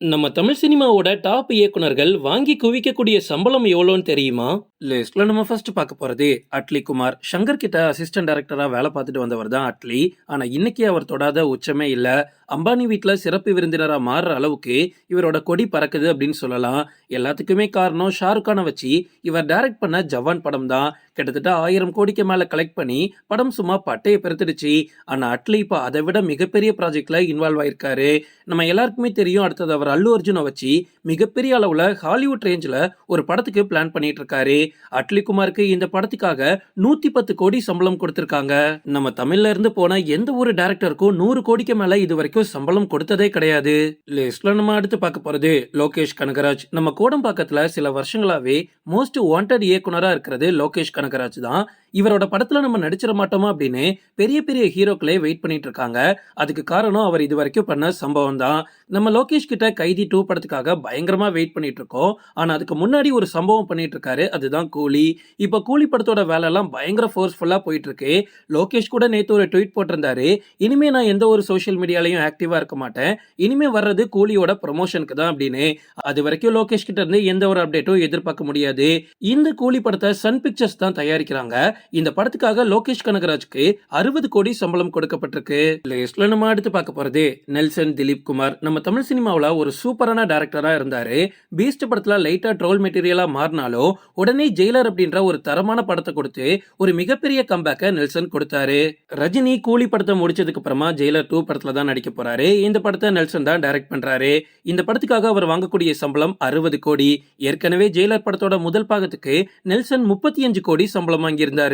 நம்ம தமிழ் சினிமாவோட டாப் இயக்குனர்கள் வாங்கி குவிக்கக்கூடிய சம்பளம் எவ்வளோன்னு தெரியுமா? லிஸ்ட்ல நம்ம ஃபர்ஸ்ட் பார்க்க போறது அட்லி குமார். சங்கர் கிட்ட அசிஸ்டன்ட் டைரக்டரா வேலை பார்த்துட்டு வந்தவர் தான் அட்லி. ஆனா இன்னைக்கு அவர் தொடாத உச்சமே இல்ல. அம்பானி வீட்ல சிறப்பு விருந்தினரா மாறுற அளவுக்கு இவரோட கொடி பறக்குது அப்படின்னு சொல்லலாம். எல்லாத்துக்குமே காரணம் ஷாருக் கானை வச்சு இவர் டைரக்ட் பண்ண ஜவான் படம் தான். கிட்டத்தட்ட 1000 கோடிக்கு மேல கலெக்ட் பண்ணி படம் சும்மா பட்டையை பெருத்துடுச்சு. ஆனா அட்லி இப்ப அதை விட மிகப்பெரிய ப்ராஜெக்ட்ல இன்வால்வ் ஆயிருக்காரு. நம்ம எல்லாருக்குமே தெரியும், அடுத்தது அவர் அல்லு அர்ஜுனை வச்சு மிகப்பெரிய அளவுல ஹாலிவுட் ரேஞ்சில் ஒரு படத்துக்கு பிளான் பண்ணிட்டு இருக்காரு. அட்லி குமாருக்கு இந்த படத்துக்காக 110 கோடி சம்பளம் கொடுத்திருக்காங்க. நம்ம தமிழ்ல இருந்து போன எந்த ஒரு டைரக்டருக்கும் 100 கோடிக்கு மேல இது வரைக்கும் சம்பளம் கொடுத்ததே கிடையாது. லிஸ்ட்ல நம்ம அடுத்து பார்க்க போறது லோகேஷ் கனகராஜ். நம்ம கோடம்பாக்கத்துல சில வருஷங்களாவே மோஸ்ட் வாண்டட் இயக்குனரா இருக்கிறது லோகேஷ் கனகராஜ் தான். இவரோட படத்துல நம்ம நடிச்சிட மாட்டோமா அப்படின்னு பெரிய பெரிய ஹீரோக்களே வெயிட் பண்ணிட்டு இருக்காங்க. அதுக்கு காரணம் அவர் இது வரைக்கும் பண்ண சம்பவம் தான். நம்ம லோகேஷ் கிட்ட கைதி 2 படத்துக்காக பயங்கரமா வெயிட் பண்ணிட்டு இருக்கோம். ஆனா அதுக்கு முன்னாடி ஒரு சம்பவம் பண்ணிட்டு இருக்காரு, அதுதான் கூலி. இப்ப கூலி படத்தோட வேலை எல்லாம் பயங்கர ஃபோர்ஸ்ஃபுல்லா போயிட்டு இருக்கு. லோகேஷ் கூட நேத்து ஒரு ட்வீட் போட்டிருந்தாரு, இனிமே நான் எந்த ஒரு சோஷியல் மீடியாலையும் ஆக்டிவா இருக்க மாட்டேன், இனிமே வர்றது கூலியோட ப்ரமோஷனுக்கு தான் அப்படின்னு. அது வரைக்கும் லோகேஷ் கிட்ட இருந்து எந்த ஒரு அப்டேட்டும் எதிர்பார்க்க முடியாது. இந்த கூலி படத்தை சன் பிக்சர்ஸ் தான் தயாரிக்கிறாங்க. இந்த படத்துக்காக லோகேஷ் கனகராஜ்க்கு 60 கோடி சம்பளம் கொடுக்கப்பட்டிருக்கு. லிஸ்ட்ல நம்ம அடுத்து பார்க்க போறது நெல்சன் திலீப் குமார். நம்ம தமிழ் சினிமாவில் ஒரு சூப்பரான டைரக்டரா இருந்தாரு. பீஸ்ட் படத்துல லைட்டா ட்ரோல் மெட்டீரியலா மாறினாலும் உடனே ஜெயிலர் அப்படின்ற ஒரு தரமான படத்தை கொடுத்து ஒரு மிகப்பெரிய கம்பேக்கை நெல்சன் கொடுத்தாரு. ரஜினி கூலி படத்தை முடிச்சதுக்கு அப்புறமா ஜெயிலர் 2 படத்துல தான் நடிக்க போறாரு. இந்த படத்தை நெல்சன் தான் டைரக்ட் பண்றாரு. இந்த படத்துக்காக அவர் வாங்கக்கூடிய சம்பளம் 60 கோடி. ஏற்கனவே ஜெயிலர் படத்தோட முதல் பாகத்துக்கு நெல்சன் 35 கோடி சம்பளம் வாங்கியிருந்தாரு.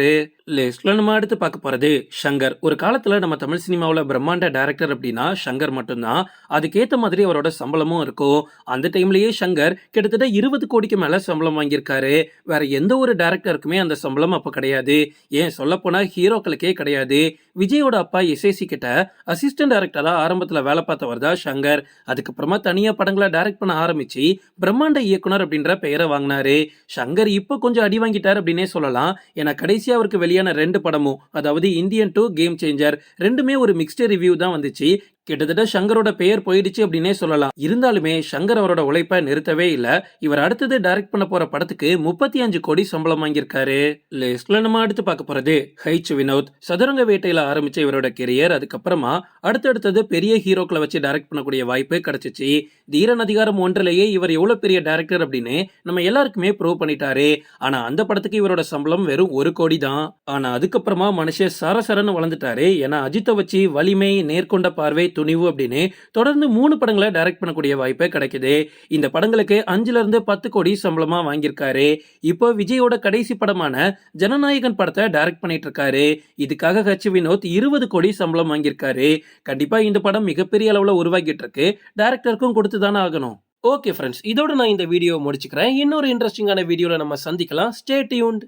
லிஸ்ட்ல நம்ம அடுத்து பார்க்க போறது சங்கர். ஒரு காலத்துல நம்ம தமிழ் சினிமாவில் பிரம்மாண்ட டைரக்டர் அப்படின்னா சங்கர் மட்டும்தான். அதுக்கேற்ற மாதிரி அவரோட சம்பளமும் இருக்கும். அந்த டைம்லயே சங்கர் கிட்டத்தட்ட 20 கோடிக்கு மேல சம்பளம் வாங்கியிருக்காரு. வேற எந்த ஒரு டைரக்டருக்குமே அந்த சம்பளம் அப்ப கிடையாது. ஏன் சொல்ல போனா ஹீரோக்களுக்கே கிடையாது. விஜயோட அப்பா எஸ்ஏசி கிட்ட அசிஸ்டன்ட் டைரக்டரா ஆரம்பத்துல வேலை பார்த்தவர் தான் சங்கர். அதுக்கப்புறமா தனியா படங்களை டைரக்ட் பண்ண ஆரம்பிச்சு பிரம்மாண்ட இயக்குனர் அப்படின்ற பெயரை வாங்கினாரு. சங்கர் இப்ப கொஞ்சம் அடி வாங்கிட்டார் அப்படின்னே சொல்லலாம். ஏன்னா கடைசியா அவருக்கு வெளியான 2 படமும், அதாவது இந்தியன் 2, கேம் சேஞ்சர், ரெண்டுமே ஒரு மிக்ஸ்டு ரிவ்யூ தான் வந்துச்சு. கிட்டத்தட்ட சங்கரோட பெயர் போயிடுச்சு அப்படின்னே சொல்லலாம். இருந்தாலுமே சங்கர் அவரோட உழைப்பை நிறுத்தவே இல்ல. இவர் அடுத்தது டைரக்ட் பண்ண போற படத்துக்கு 35 கோடி சம்பளம் வாங்கியிருக்காரு. லிஸ்ட்ல நம்ம அடுத்து பார்க்க போறது ஹைச் வினோத். சதுரங்க வேட்டையில ஆரம்பிச்ச இவரோட கெரியர் அதுக்கப்புறமா அடுத்தடுத்தது பெரிய ஹீரோக்களை வச்சு டைரக்ட் பண்ணக்கூடிய வாய்ப்பு கிடைச்சிச்சு. தீரன் அதிகாரம் 1லேயே இவர் எவ்வளவு பெரிய டைரக்டர் அப்படின்னு நம்ம எல்லாருக்குமே ப்ரூவ் பண்ணிட்டாரு. ஆனா அந்த படத்துக்கு இவரோட சம்பளம் வெறும் 1 கோடி தான். ஆனா அதுக்கப்புறமா மனுஷன் சரசரன்னு வளர்ந்துட்டாரு. ஏன்னா அஜித்தை வச்சு வலிமை, நேர்கொண்ட பார்வை, துணிவு அப்படின்னு தொடர்ந்து 3 படங்களை டைரக்ட் பண்ணக்கூடிய வாய்ப்பே கிடைக்குது. இந்த படங்களுக்கு 5ல இருந்து 10 கோடி சம்பளமா வாங்கியிருக்காரு. இப்போ விஜயோட கடைசி படமான ஜனநாயகன் படத்தை டைரக்ட் பண்ணிட்டு இருக்காரு. இதுக்காக ஹச் வினோத் 20 கோடி சம்பளம் வாங்கியிருக்காரு. கண்டிப்பா இந்த படம் மிகப்பெரிய அளவுல உருவாக்கிட்டு இருக்கு. டைரக்டருக்கும் கொடுத்து தானே ஆகணும். ஓகே ஃப்ரெண்ட்ஸ், இதோட நான் இந்த வீடியோ முடிச்சுக்கிறேன். இன்னொரு இன்ட்ரெஸ்டிங்கான வீடியோல நம்ம சந்திக்கலாம். Stay tuned.